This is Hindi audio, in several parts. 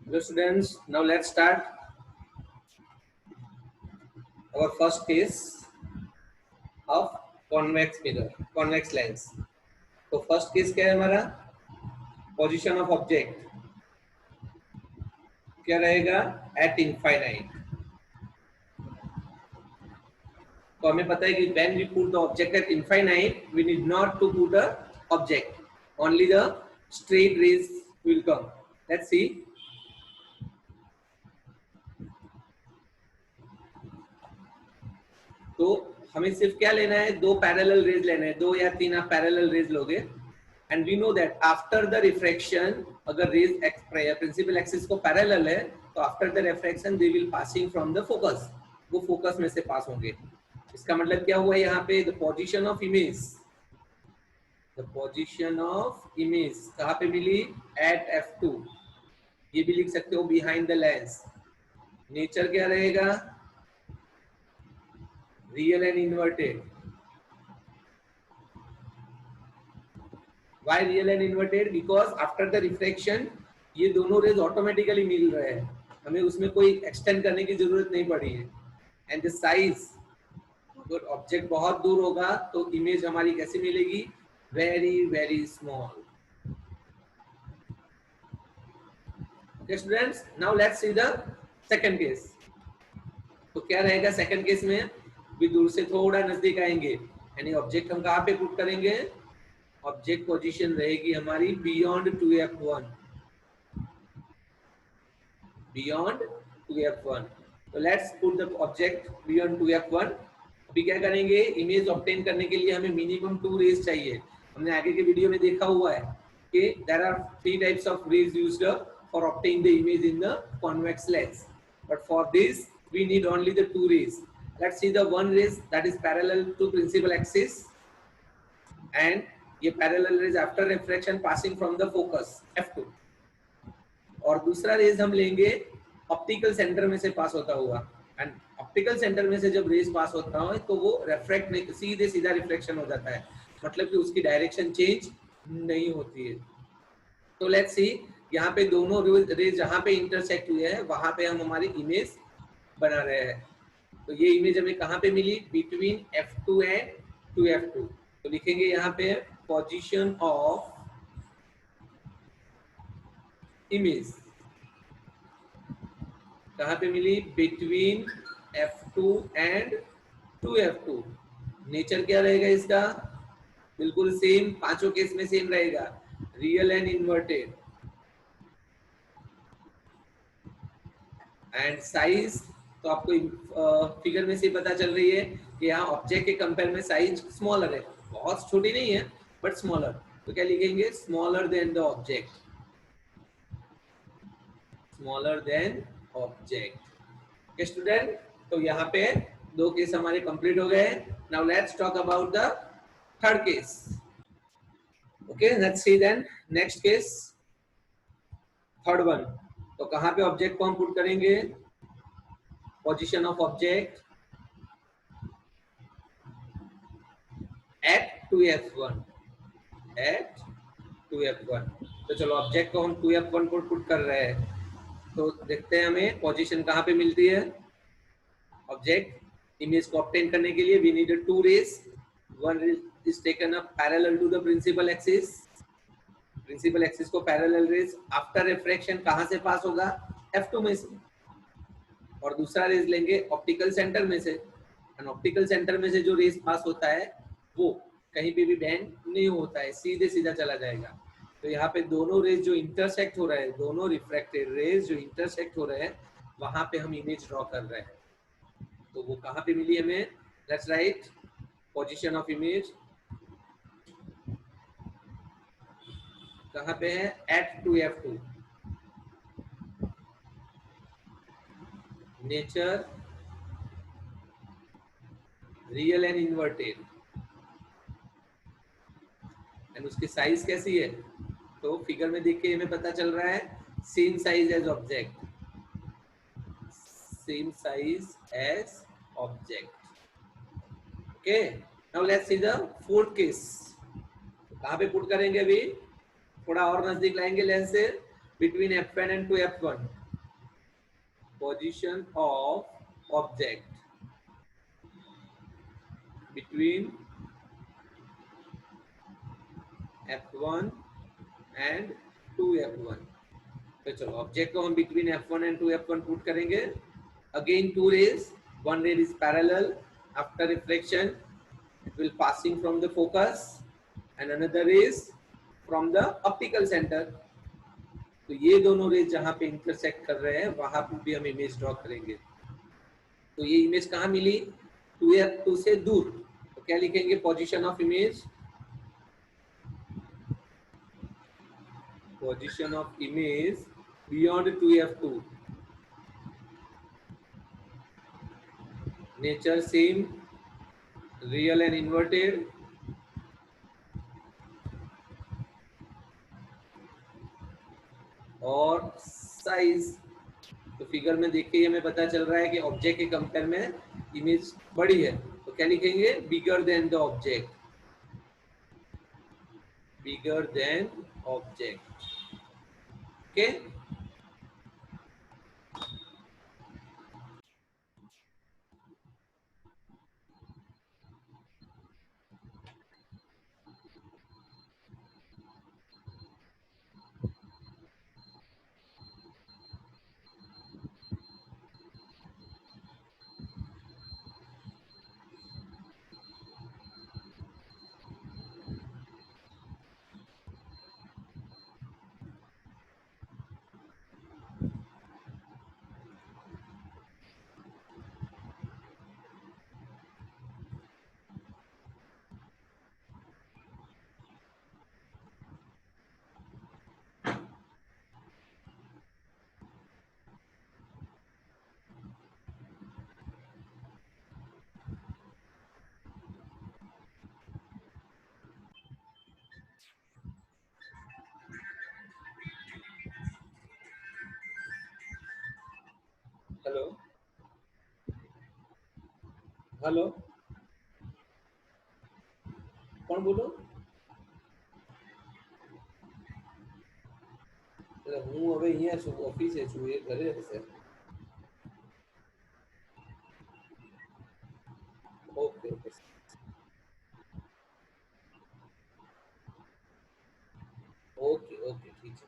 Hello students, now let's start our first case of convex mirror, convex lens. तो फर्स्ट केस क्या है हमारा? पोजीशन ऑफ ऑब्जेक्ट क्या रहेगा? Eight infinite. तो हमें पता है कि when we put the object at infinite, we need not to put a object, only the straight rays will come. Let's see. तो हमें सिर्फ क्या लेना है? दो पैरेलल रेज लेने हैं, दो या तीन आप पैरेलल रेज लोगे. And we know that after the refraction, अगर रेज प्रिंसिपल एक्सिस को पैरेलल है तो after the refraction they will passing from the focus, वो फोकस में से पास होंगे. इसका मतलब क्या हुआ यहाँ पे? The position of image, the position of image कहाँ पे मिली? Eight f2. ये भी लिख सकते हो बिहाइंड द लेंस. नेचर क्या रहेगा? Real and inverted. Why real and inverted? Because after the refraction ये दोनों रेज ऑटोमेटिकली मिल रहे हैं, हमें उसमें कोई एक्सटेंड करने की जरूरत नहीं पड़ी है. एंड द साइज, अगर ऑब्जेक्ट बहुत दूर होगा तो इमेज हमारी कैसी मिलेगी? Very very small. Okay students, now let's see the second case. तो क्या रहेगा सेकंड केस में? भी दूर से थोड़ा नजदीक आएंगे, यानी ऑब्जेक्ट हम कहाँ पे पुट करेंगे? ऑब्जेक्ट पोजीशन रहेगी हमारी बियॉन्ड 2f1, बियॉन्ड 2f1. तो let's put the object beyond 2f1. अभी क्या करेंगे? इमेज ऑब्टेन करने के लिए हमें मिनिमम 2 रेज चाहिए. हमने आगे के वीडियो में देखा हुआ है कि there are 3 types of rays used for obtain the image in the convex lens, but for this we need only the 2 rays. Let's see the one rays that is parallel to principal axis, and ये parallel rays after refraction passing from the focus f2. और दूसरा रेज हम लेंगे ऑप्टिकल सेंटर में से पास होता हुआ, एंड ऑप्टिकल सेंटर में से जब रेज पास होता है तो वो रिफ्रैक्ट नहीं, सीधे सीधा रिफ्लेक्शन हो जाता है, मतलब कि उसकी डायरेक्शन चेंज नहीं होती है. तो लेट्स सी, यहाँ पे दोनों रेज जहाँ पे इंटरसेक्ट हुए हैं वहां पे हम हमारी इमेज बना रहे हैं. तो ये इमेज हमें कहाँ पे मिली? Between f2 and 2f2. तो लिखेंगे यहाँ पे पोजीशन ऑफ इमेज कहाँ पे मिली? Between f2 and 2f2. Nature क्या रहेगा इसका? बिल्कुल सेम, पांचों केस में सेम रहेगा, real and inverted. And size तो आपको फिगर में से पता चल रही है कि यहाँ ऑब्जेक्ट के कंपेयर में साइज स्मॉलर है, बहुत छोटी नहीं है बट स्मॉलर. तो क्या लिखेंगे? Smaller than the object, smaller than object. Okay student, तो यहाँ पे दो केस हमारे कंप्लीट हो गए. Now let's talk about the third case. Okay, let's see then next case, third one. तो कहाँ पे ऑब्जेक्ट को हम पुट करेंगे? Position of object at 2f1, at 2f1. तो चलो ऑब्जेक्ट को हम 2f1 पर पुट कर रहे हैं. तो देखते हैं हमें पोजीशन कहाँ पे मिलती है. ऑब्जेक्ट इमेज को ऑब्टेन करने के लिए we need 2 rays. One rays is taken up parallel to the principal axis. Principal axis को पैरेलल रेज आफ्टर रिफ्रैक्शन कहाँ से पास होगा? f2 में से. और दूसरा रेज लेंगे ऑप्टिकल सेंटर में से, एंड ऑप्टिकल सेंटर में से जो रेज पास होता है वो कहीं पे भी बेंड नहीं होता है, सीधे सीधा चला जाएगा. तो यहाँ पे दोनों रेज जो इंटरसेक्ट हो रहे हैं, दोनों रिफ्रैक्टेड रेज जो इंटरसेक्ट हो रहे हैं, वहां पे हम इमेज ड्रॉ कर रहे हैं. तो वो कहाँ पे मिली हमें? Let's write position of image कहाँ पे है? At 2f2. Nature real and inverted. And उसकी साइज कैसी है? तो फिगर में देख के हमें पता चल रहा है same size as object, same size as object. Okay, now let's see the fourth case. कहाँ पे पुट करेंगे? अभी थोड़ा और नजदीक लाएंगे लेंस से. between F1 and to F1. Position of object between F1 and to F1. तो चलो ऑब्जेक्ट को हम between F1 and to F1 put करेंगे. Again two rays, one ray is parallel. After reflection it will passing from the focus and another is from the optical center. तो ये दोनों रेज जहाँ पे इंटरसेक्ट कर रहे हैं वहां पर भी हम इमेज ड्रॉ करेंगे. तो ये इमेज कहाँ मिली? 2F2 से दूर. तो क्या लिखेंगे? Position of image, position of image beyond 2F2. Nature same, real and inverted. और साइज. तो फिगर में देखिए हमें पता चल रहा है कि ऑब्जेक्ट के कंपेयर में इमेज बड़ी है. तो क्या लिखेंगे? Bigger than the object. Bigger than object. Okay. Hello hello, कौन बोलो? હું હવે અહીંયા છું, ઓફિસે છું, એ ઘરે હશે. ઓકે ઓકે ओके ओके ठीक है.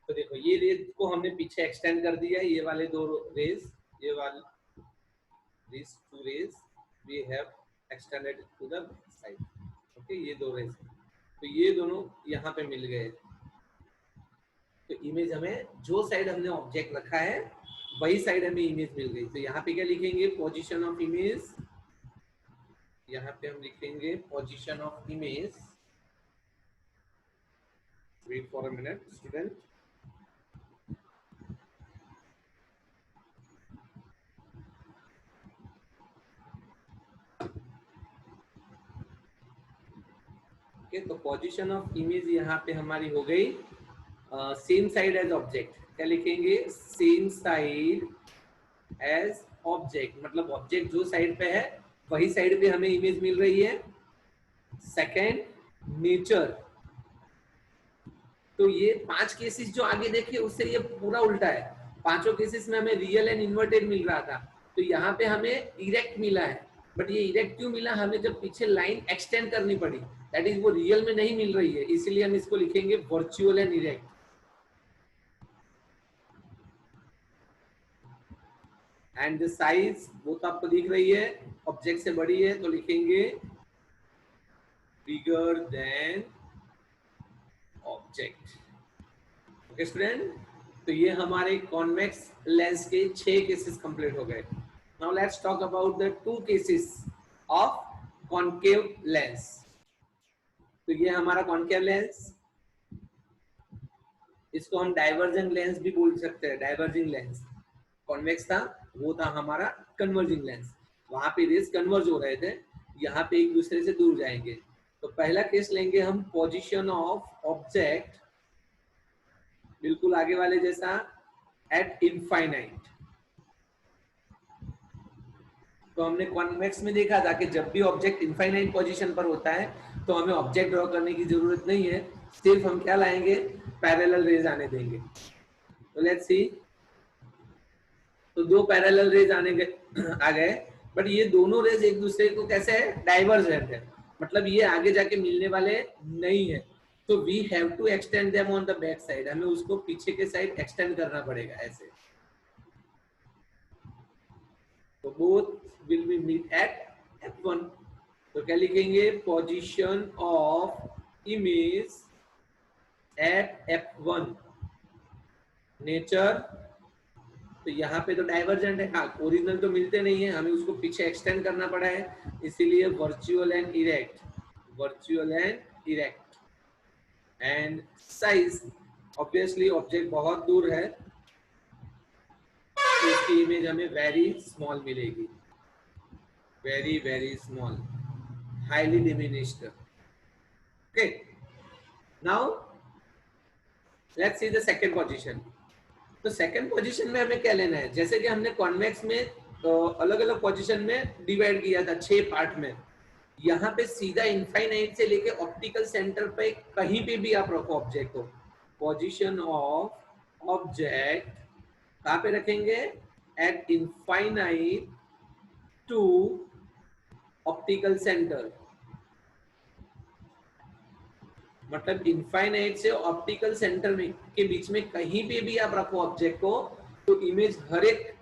तो देखो ये रेज को हमने पीछे एक्सटेंड कर दिया, ये वाले दो रेज, ये वाले these two rays we have extended to the side. Okay ये दो रेज, तो ये दोनों यहाँ पे मिल गए। तो इमेज हमें जो साइड हमने ऑब्जेक्ट रखा है वही साइड हमें इमेज मिल गई। तो यहाँ पे क्या लिखेंगे, पोजीशन ऑफ इमेज, यहाँ पे हम लिखेंगे position of image. Wait for a minute student. Okay तो पोजीशन ऑफ इमेज यहाँ पे हमारी हो गई सेम साइड एज ऑब्जेक्ट। क्या लिखेंगे, सेम साइड एज ऑब्जेक्ट, मतलब ऑब्जेक्ट जो साइड पे है वही साइड पे हमें इमेज मिल रही है। सेकंड, नेचर, तो ये 5 केसेस जो आगे देखे उससे ये पूरा उल्टा है। पांचों केसेस में हमें रियल एंड इन्वर्टेड मिल रहा था, तो यहाँ पे हमें इरेक्ट मिला है। बट ये इरेक्ट क्यों मिला, हमें जब पीछे लाइन एक्सटेंड करनी पड़ी, दैट इज वो रियल में नहीं मिल रही है, इसीलिए हम इसको लिखेंगे virtual and erect. And the size वो तो आपको दिख रही है, ऑब्जेक्ट से बड़ी है तो लिखेंगे bigger than object. Okay student, तो ये हमारे कॉन्वेक्स लेंस के 6 केसेस कंप्लीट हो गए। Now let's talk about the 2 cases of concave lens. तो ये हमारा कॉन्केव लेंस, इसको हम डाइवर्जेंट लेंस भी बोल सकते हैं। डाइवर्जिंग लेंस, कॉन्वेक्स था, वो था हमारा कन्वर्जिंग लेंस। वहां पे रेस कन्वर्ज हो रहे थे, यहाँ पे एक दूसरे से दूर जाएंगे। तो पहला केस लेंगे हम, पोजीशन ऑफ ऑब्जेक्ट, बिल्कुल आगे वाले जैसा, एट इनफाइनाइट। तो हमने कॉन्वेक्स में देखा था कि जब भी ऑब्जेक्ट इनफाइनाइट पोजीशन पर होता है तो हमें ऑब्जेक्ट ड्रॉ करने की जरूरत नहीं है, सिर्फ हम क्या लाएंगे, पैरेलल रेज आने देंगे। तो लेट्स सी, तो 2 पैरेलल रेज आ गए, बट ये दोनों रेज एक दूसरे को कैसे है, डाइवर्जेंट है, मतलब ये आगे जाके मिलने वाले नहीं है। तो we have to extend them on the back side, हमें उसको पीछे के साइड एक्सटेंड करना पड़ेगा ऐसे। तो both will be meet at f1। तो क्या लिखेंगे, position of image at f1। Nature, तो यहाँ पे तो डाइवर्जेंट है, हाँ ओरिजिनल तो मिलते नहीं है, हमें उसको पीछे एक्सटेंड करना पड़ा है, इसीलिए virtual and erect, virtual and erect. And size, obviously object बहुत दूर है तो इसकी इमेज हमें वेरी स्मॉल मिलेगी, very very small, highly diminished. Okay, now let's see the second position. तो सेकंड पोजीशन में हमें क्या लेना है, जैसे कि हमने कॉन्वेक्स में अलग अलग पोजीशन में डिवाइड किया था 6 पार्ट में, यहाँ पे सीधा इनफाइनाइट से लेके ऑप्टिकल सेंटर पे कहीं पे भी आप रखो ऑब्जेक्ट को, पोजीशन ऑफ ऑब्जेक्ट कहाँ पे रखेंगे, at infinite to optical centre, मतलब इनफाइनाइट से ऑप्टिकल सेंटर में के बीच में कहीं पे भी आप रखो ऑब्जेक्ट को, तो इमेज हर एक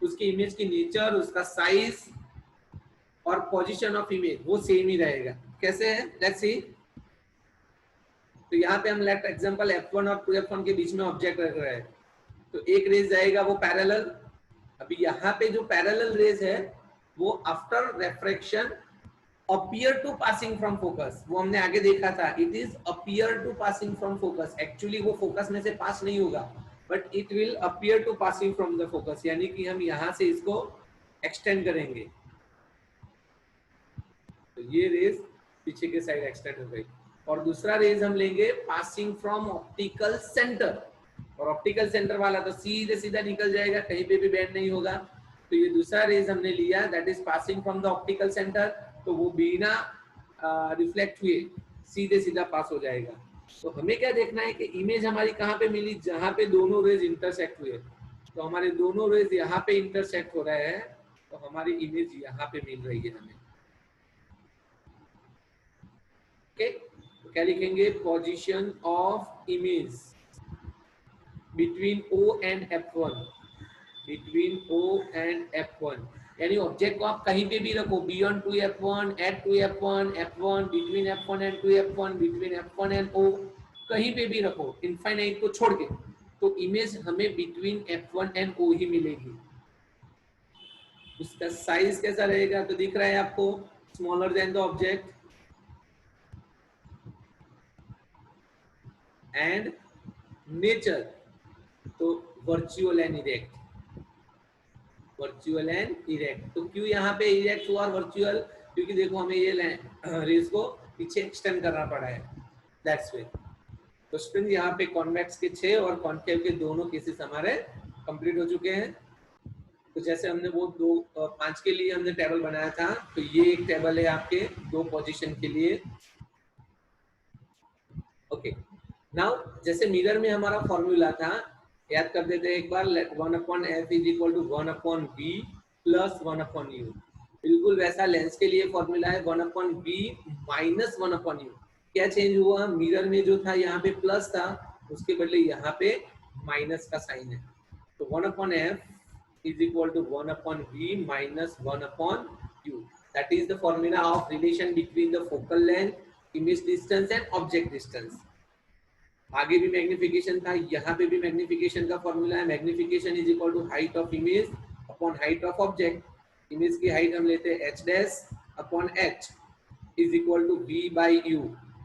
उसकी इमेज की नेचर, उसका साइज और पोजीशन ऑफ इमेज वो सेम ही रहेगा। कैसे है, लेट्स सी। तो यहाँ पे हम लेट एग्जांपल f1 और 2f1 के बीच में ऑब्जेक्ट रख रहे हैं, तो एक रेज जाएगा वो पैरेलल। अभी यहाँ पे जो पैरेलल रेज है वो after refraction appear to passing from focus, वो हमने आगे देखा था, it is appear to passing from focus, actually वो फोकस में से पास नहीं होगा, but it will appear to passing from the focus, यानी कि हम यहाँ से इसको एक्सटेंड करेंगे, तो ये रेज पीछे के साइड एक्सटेंड हो गई। और दूसरा रेज हम लेंगे पासिंग फ्रॉम ऑप्टिकल सेंटर, और ऑप्टिकल सेंटर वाला तो सीधे सीधा निकल जाएगा, कहीं पे भी बेंड नहीं होगा। तो ये दूसरा रेज हमने लिया, that is passing from the optical centre, तो वो बिना रिफ्लेक्ट हुए सीधे सीधा पास हो जाएगा। तो हमें क्या देखना है कि इमेज हमारी कहाँ पे मिली, जहाँ पे दोनों रेज इंटरसेक्ट हुए, तो हमारे दोनों रेज यहाँ पे इंटरसेक्ट हो रहे हैं, तो हमारी इमेज यहाँ पे मिल रही है हमें। ओके, तो क्या लिखेंगे, position of image between O and F1, between O and F1, यानी ऑब्जेक्ट को आप कहीं पे भी रखो, beyond 2F1, at 2F1, F1, between F1 and 2F1, between F1 and O, कहीं पे भी रखो इनफाइनाइट को छोड़ के, तो इमेज हमें between F1 and O ही मिलेगी। उसका साइज कैसा रहेगा, तो दिख रहा है आपको, smaller than the object and nature, तो virtual and erect, virtual and erect. तो क्यों यहाँ पे इरेक्ट हुआ वर्चुअल, क्योंकि देखो हमें ये रेस को पीछे एक्सटेंड करना पड़ा है, दैट्स वे। तो स्टूडेंट यहाँ पे कॉन्वेक्स के 6 और कॉन्केव के दोनों केसेस हमारे कंप्लीट हो चुके हैं। तो जैसे हमने वो 5 के लिए हमने टेबल बनाया था, तो ये एक टेबल है आपके 2 पोजीशन के लिए। ओके, नाउ जैसे मिरर में हमारा फॉर्मूला था, याद कर देते हैं एक बार, 1/f is equal to 1/v plus 1/u। बिल्कुल वैसा लेंस के लिए फॉर्मूला है 1/v माइनस 1/u। क्या चेंज हुआ, मिरर में जो था यहाँ पे प्लस था, उसके बदले यहाँ पे माइनस का साइन है। तो 1/f is equal to 1/v minus 1/u. That is the formula of relation between the focal length, image distance and object distance. आगे भी मैग्निफिकेशन था, यहाँ पे भी मैग्निफिकेशन का फॉर्मूला है, magnification is equal to height of image upon height of object. Image की हाइट हम लेते हैं h dash upon h is equal to v by u।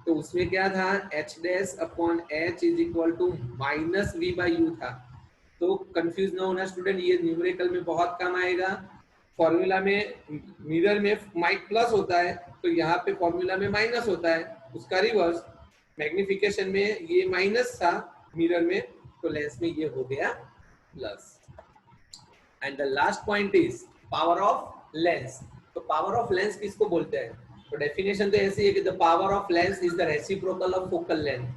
तो उसमें क्या था, h dash upon h is equal to minus v by u था। तो कंफ्यूज ना होना स्टूडेंट, ये न्यूमेरिकल में बहुत काम आएगा। फॉर्मूला में मिरर में माइक प्लस होता है, तो यहाँ पे फॉर्मूला में माइनस होता है, उसका रिवर्स। मैग्निफिकेशन में ये माइनस था मिरर में, तो लेंस में ये हो गया plus. And the last point is power of lens. तो पावर ऑफ लेंस किसको बोलते हैं, तो डेफिनेशन तो ऐसी है कि the power of lens is the reciprocal of focal length.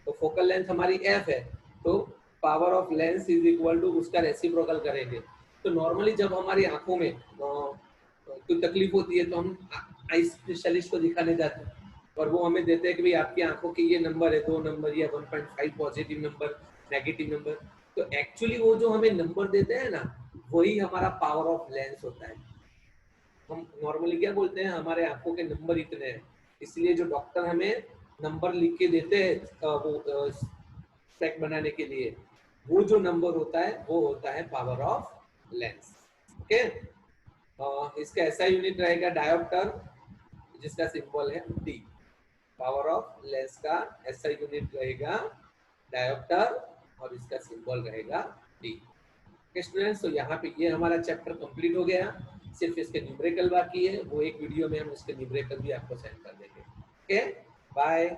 तो फोकल लेंथ हमारी f है, तो power of lens is equal to उसका रेसिप्रोकल करेंगे। तो नॉर्मली जब हमारी आंखों में कोई तकलीफ होती है, तो हम आई स्पेशलिस्ट को दिखाने जाते हैं, और वो हमें देते हैं कि भाई आपकी आंखों के ये नंबर है, 2 नंबर या 1.5 पॉजिटिव नंबर, नेगेटिव नंबर। तो एक्चुअली वो जो हमें नंबर देते हैं ना, वही हमारा पावर ऑफ लेंस होता है। हम नॉर्मली क्या बोलते हैं, हमारे आंखों के नंबर इतने हैं, इसलिए जो डॉक्टर हमें नंबर लिख के देते हैं वो स्पेक बनाने के लिए, वो जो नंबर होता है वो होता है पावर ऑफ लेंस। ओके, इसका ऐसा यूनिट रहेगा डायोप्टर, जिसका सिंबल है D। पावर ऑफ लेंस का ऐसा यूनिट रहेगा डायोप्टर, और इसका सिंबल रहेगा D। ओके स्टूडेंट्स, तो यहाँ पे ये हमारा चैप्टर कंप्लीट हो गया। सिर्फ इसके न्यूमेरिकल बाकी है, वो एक वीडियो में हम इसके न्यूमेरिकल भी आपको सेंड कर देंगे। Okay, bye.